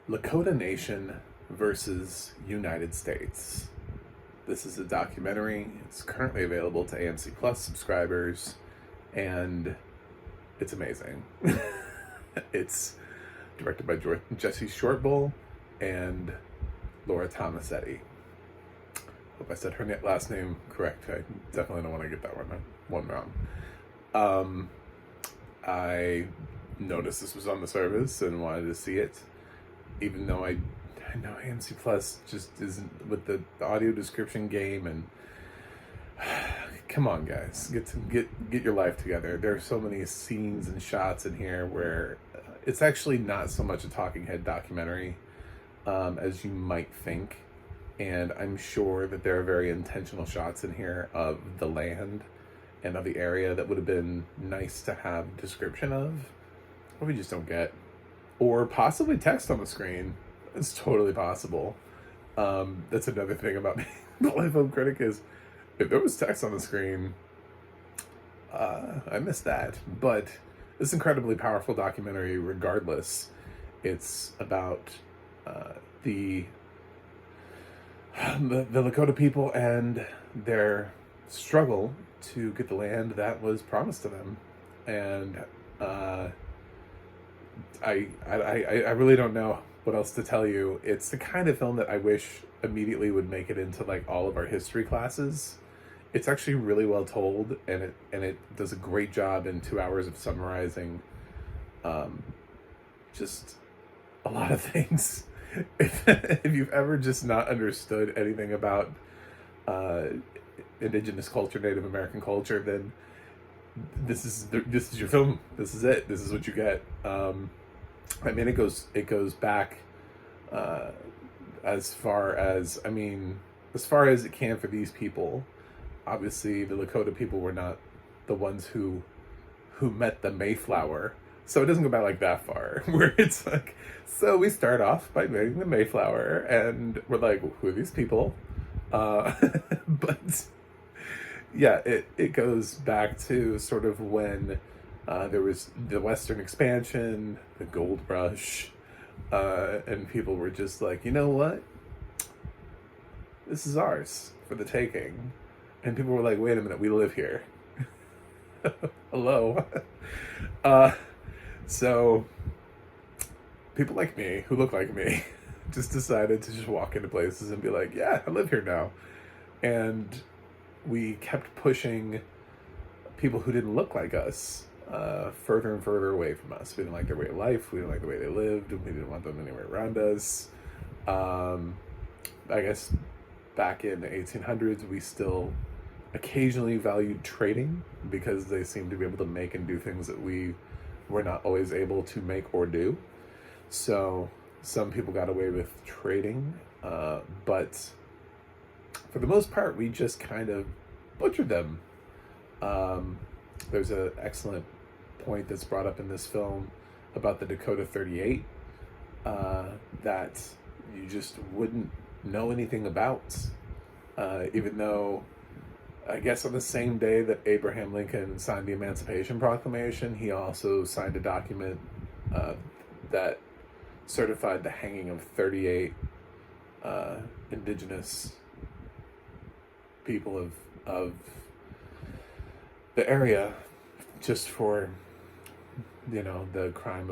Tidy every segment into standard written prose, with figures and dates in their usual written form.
Lakota Nation versus United States. This is a documentary. It's currently available to AMC Plus subscribers, and it's amazing. It's directed by Jesse Shortbull and Laura Tomasetti. Hope I said her last name correct. I definitely don't want to get that one wrong. I noticed this was on the service and wanted to see it, even though I know AMC Plus just isn't with the audio description game. And come on, guys, get your life together. There are so many scenes and shots in here where it's actually not so much a talking head documentary as you might think. And I'm sure that there are very intentional shots in here of the land and of the area that would have been nice to have description of, but we just don't get. Or possibly text on the screen. It's totally possible. That's another thing about being the live film critic is if there was text on the screen, I missed that. But this incredibly powerful documentary regardless. It's about the Lakota people and their struggle to get the land that was promised to them. And I really don't know what else to tell you. It's the kind of film that I wish immediately would make it into like all of our history classes. It's actually really well told, and it does a great job in 2 hours of summarizing just a lot of things. If you've ever just not understood anything about indigenous culture, Native American culture, then this is your film. This is it. This is what you get. I mean, it goes back as far as it can for these people. Obviously, the Lakota people were not the ones who met the Mayflower, so it doesn't go back like that far. Where it's like, so we start off by meeting the Mayflower, and we're like, who are these people? But yeah, it goes back to sort of when there was the Western expansion, the gold rush, and people were just like, you know what? This is ours for the taking. And people were like, wait a minute, we live here. Hello. So people like me, who look like me, just decided to just walk into places and be like, yeah, I live here now. And we kept pushing people who didn't look like us further and further away from us. We didn't like their way of life. We didn't like the way they lived. We didn't want them anywhere around us. I guess back in the 1800s, we still occasionally valued trading because they seemed to be able to make and do things that we were not always able to make or do. So some people got away with trading, but for the most part, we just kind of butchered them. There's an excellent point that's brought up in this film about the Dakota 38 that you just wouldn't know anything about, even though I guess on the same day that Abraham Lincoln signed the Emancipation Proclamation, he also signed a document that certified the hanging of 38 indigenous people of the area, just for, the crime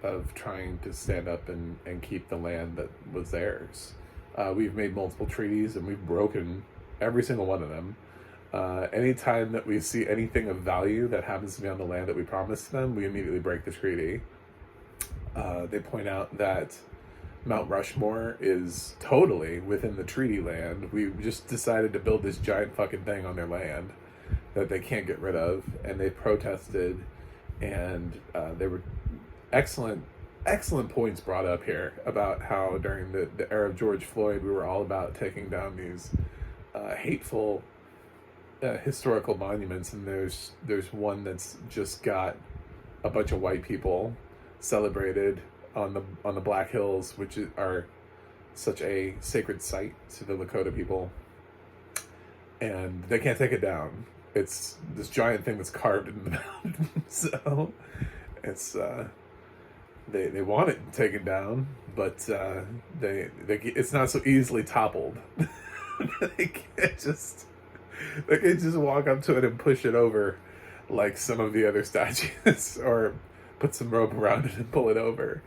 of trying to stand up and keep the land that was theirs. We've made multiple treaties and we've broken every single one of them. Anytime that we see anything of value that happens to be on the land that we promised them, we immediately break the treaty. They point out that Mount Rushmore is totally within the treaty land. We just decided to build this giant fucking thing on their land that they can't get rid of, and they protested, and there were excellent points brought up here about how during the era of George Floyd, we were all about taking down these hateful historical monuments, and there's one that's just got a bunch of white people celebrated on the Black Hills, which are such a sacred site to the Lakota people, and they can't take it down. It's this giant thing that's carved into the mountain. So it's they want it taken down, but they it's not so easily toppled. they can't just they can't just walk up to it and push it over like some of the other statues, or put some rope around it and pull it over,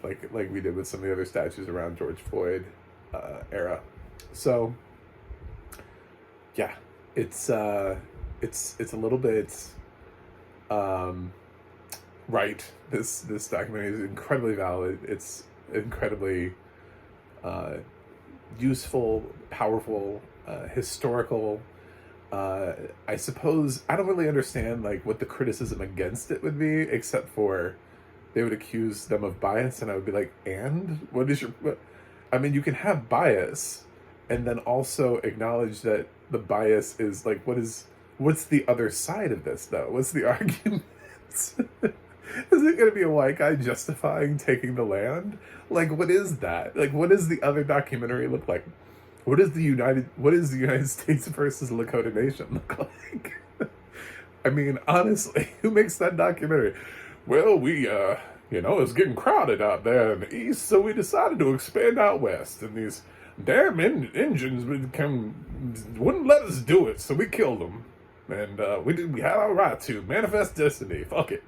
like we did with some of the other statues around George Floyd era. So yeah, it's a little bit right. This documentary is incredibly valid. It's incredibly useful, powerful, historical. I suppose I don't really understand like what the criticism against it would be, except for they would accuse them of bias, and I would be like, and what is your? What? I mean, you can have bias, and then also acknowledge that the bias is like, what's the other side of this though? What's the argument? Is it going to be a white guy justifying taking the land? Like, what is that? Like, what does the other documentary look like? What is the United States versus Lakota Nation look like? I mean, honestly, who makes that documentary? Well, we, it's getting crowded out there in the east, so we decided to expand out west, and these damn Indians wouldn't let us do it, so we killed them, and we had our right to manifest destiny. Fuck it.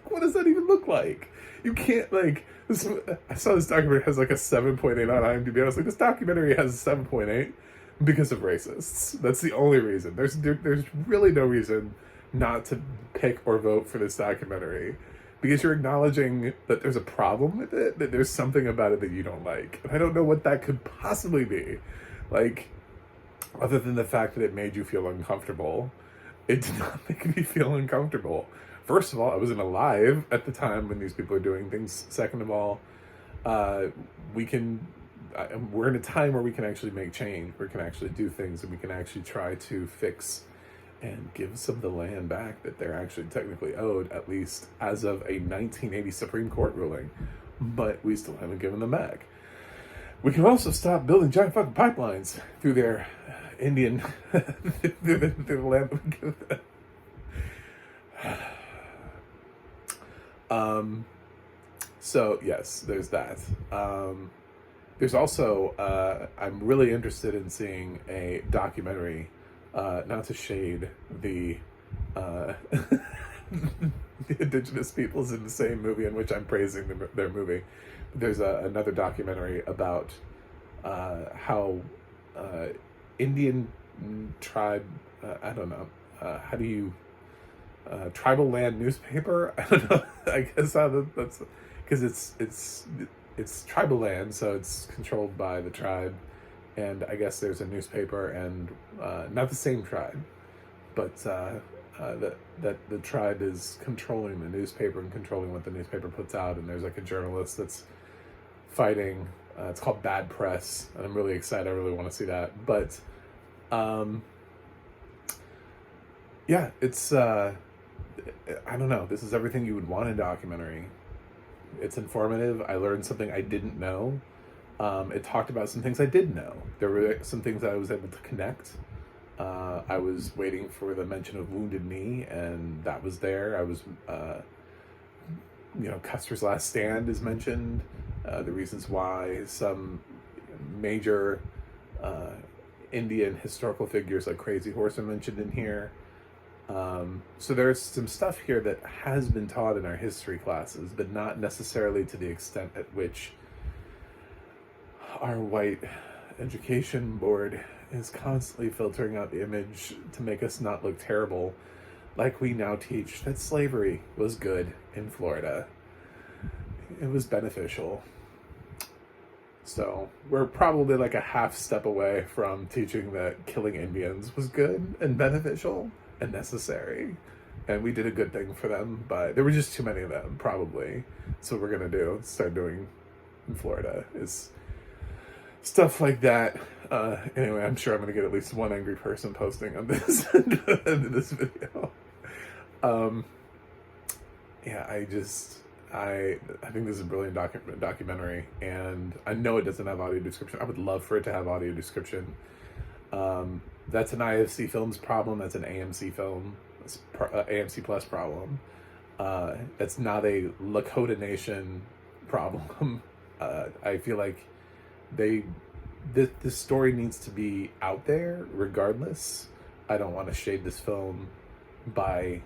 What does that even look like? You can't, like, I saw this documentary has like a 7.8 on IMDb. I was like, this documentary has a 7.8 because of racists. That's the only reason. There's really no reason not to pick or vote for this documentary, because you're acknowledging that there's a problem with it, that there's something about it that you don't like. And I don't know what that could possibly be. Like, other than the fact that it made you feel uncomfortable. It did not make me feel uncomfortable. First of all, I wasn't alive at the time when these people are doing things. Second of all, we're in a time where we can actually make change. We can actually do things, and we can actually try to fix and give some of the land back that they're actually technically owed, at least as of a 1980 Supreme Court ruling. But we still haven't given them back. We can also stop building giant fucking pipelines through their Indian, through the land that we give them. So yes, there's that. There's also, I'm really interested in seeing a documentary, not to shade the, the indigenous peoples in the same movie in which I'm praising their movie. But there's another documentary about, how, Indian tribe, I don't know, how do you, tribal land newspaper. I don't know. I guess that's because it's tribal land, so it's controlled by the tribe, and I guess there's a newspaper, and not the same tribe, but that the tribe is controlling the newspaper and controlling what the newspaper puts out, and there's like a journalist that's fighting. It's called Bad Press, and I'm really excited. I really want to see that, but yeah, it's. I don't know. This is everything you would want in a documentary. It's informative. I learned something I didn't know. It talked about some things I did know. There were some things that I was able to connect. I was waiting for the mention of Wounded Knee, and that was there. I was, Custer's Last Stand is mentioned. The reasons why some major Indian historical figures like Crazy Horse are mentioned in here. So there's some stuff here that has been taught in our history classes, but not necessarily to the extent at which our white education board is constantly filtering out the image to make us not look terrible, like we now teach that slavery was good in Florida. It was beneficial. So we're probably like a half step away from teaching that killing Indians was good and beneficial and necessary, and we did a good thing for them, but there were just too many of them, probably. So what we're gonna start doing in Florida is stuff like that. Anyway, I'm sure I'm gonna get at least one angry person posting on this in this video. Yeah, I think this is a brilliant documentary, and I know it doesn't have audio description. I would love for it to have audio description. That's an IFC Films problem. That's an AMC film, AMC Plus problem. It's not a Lakota Nation problem. I feel like this story needs to be out there regardless. I don't want to shade this film by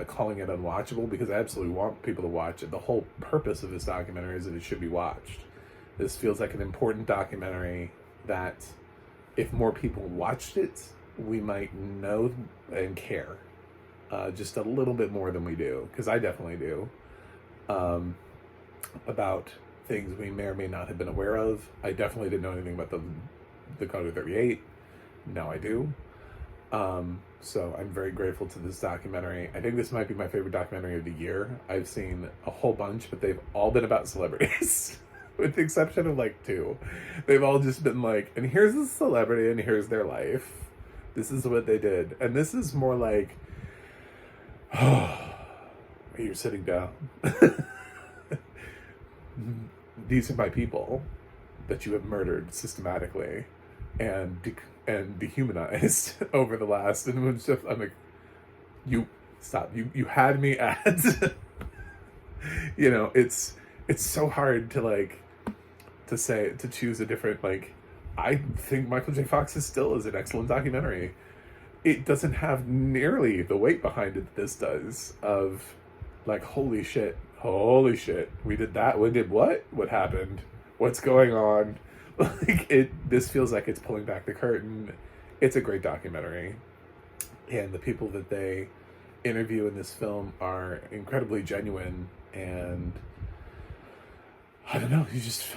calling it unwatchable, because I absolutely want people to watch it. The whole purpose of this documentary is that it should be watched. This feels like an important documentary that if more people watched it, we might know and care just a little bit more than we do, because I definitely do, about things we may or may not have been aware of. I definitely didn't know anything about the Dakota 38. Now I do. So I'm very grateful to this documentary. I think this might be my favorite documentary of the year. I've seen a whole bunch, but they've all been about celebrities. With the exception of like 2. They've all just been like, and here's a celebrity and here's their life. This is what they did. And this is more like, oh, you're sitting down. These are my people that you have murdered systematically and dehumanized over the last, and it was just, I'm like, you stop. You had me at, you know, it's so hard to choose a different, like, I think Michael J. Fox's Still is an excellent documentary. It doesn't have nearly the weight behind it that this does, of like, holy shit, we did that, we did what happened, what's going on? Like, this feels like it's pulling back the curtain. It's a great documentary, and the people that they interview in this film are incredibly genuine, and I don't know, you just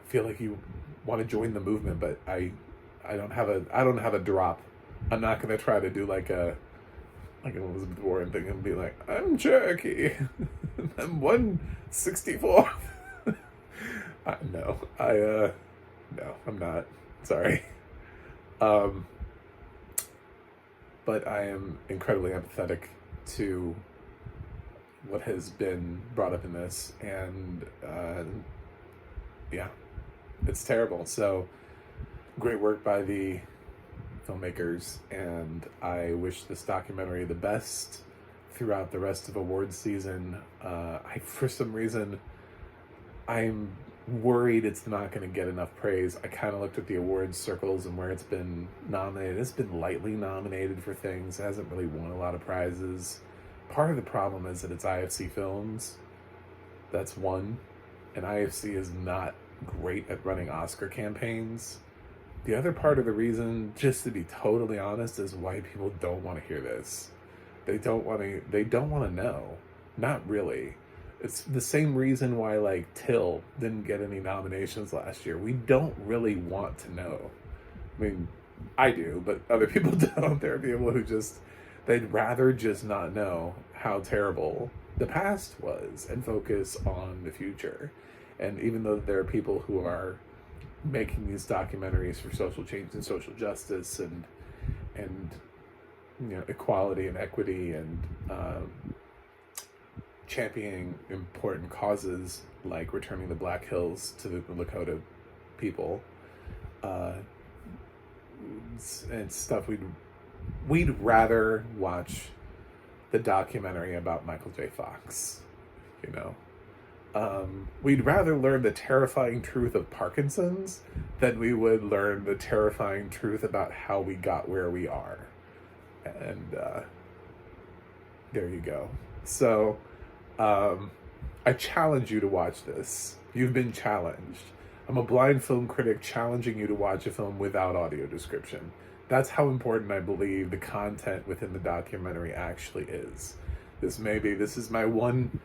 feel like you want to join the movement, but I don't have a drop. I'm not gonna try to do like an Elizabeth Warren thing and be like, I'm Cherokee. I'm 164. No, I'm not. Sorry. But I am incredibly empathetic to what has been brought up in this, and yeah, it's terrible. So, great work by the filmmakers, and I wish this documentary the best throughout the rest of awards season. For some reason, I'm worried it's not going to get enough praise. I kind of looked at the awards circles and where it's been nominated. It's been lightly nominated for things. It hasn't really won a lot of prizes. Part of the problem is that it's IFC Films. That's one. And IFC is not great at running Oscar campaigns. The other part of the reason, just to be totally honest, is why people don't want to hear this. They don't want to know. Not really. It's the same reason why, like, Till didn't get any nominations last year. We don't really want to know. I mean, I do, but other people don't. There are people who they'd rather just not know how terrible the past was and focus on the future. And even though there are people who are making these documentaries for social change and social justice and you know, equality and equity and championing important causes like returning the Black Hills to the Lakota people, and stuff, we'd rather watch the documentary about Michael J. Fox, you know. We'd rather learn the terrifying truth of Parkinson's than we would learn the terrifying truth about how we got where we are. And there you go. So I challenge you to watch this. You've been challenged. I'm a blind film critic challenging you to watch a film without audio description. That's how important I believe the content within the documentary actually is. This is my one.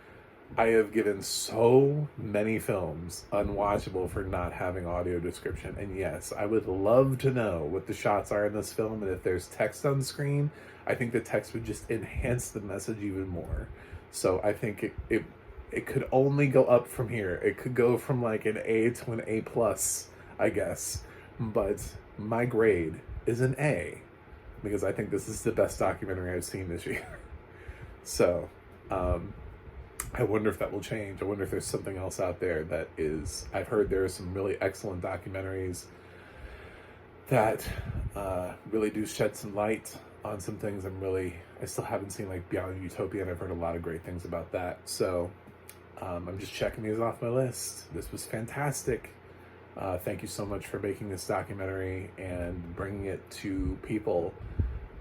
I have given so many films unwatchable for not having audio description. And yes, I would love to know what the shots are in this film, and if there's text on screen, I think the text would just enhance the message even more. So I think it could only go up from here. It could go from like an A to an A+, I guess. But my grade is an A, because I think this is the best documentary I've seen this year. So, I wonder if that will change. I wonder if there's something else out there that is... I've heard there are some really excellent documentaries that really do shed some light on some things. I still haven't seen like Beyond Utopia, and I've heard a lot of great things about that. So I'm just checking these off my list. This was fantastic. Thank you so much for making this documentary and bringing it to people.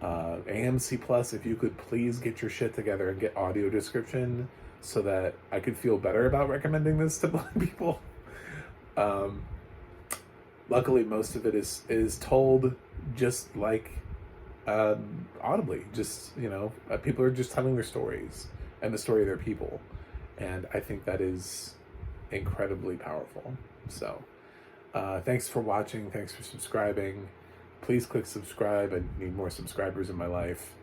AMC Plus, if you could please get your shit together and get audio description so that I could feel better about recommending this to blind people. Luckily, most of it is told just like audibly. Just, people are just telling their stories and the story of their people. And I think that is incredibly powerful. So thanks for watching. Thanks for subscribing. Please click subscribe. I need more subscribers in my life.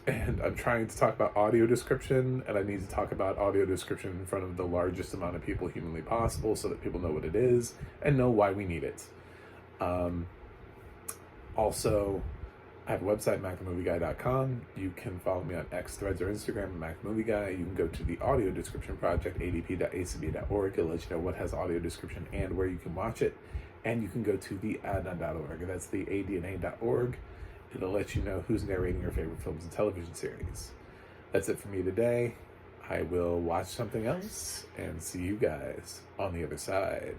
And I'm trying to talk about audio description, and I need to talk about audio description in front of the largest amount of people humanly possible so that people know what it is and know why we need it. Also, I have a website, MacTheMovieGuy.com. You can follow me on X, Threads, or Instagram, MacTheMovieGuy. You can go to the audio description project, adp.acb.org. It'll let you know what has audio description and where you can watch it. And you can go to the ADNA.org. That's the ADNA.org. It'll let you know who's narrating your favorite films and television series. That's it for me today. I will watch something else and see you guys on the other side.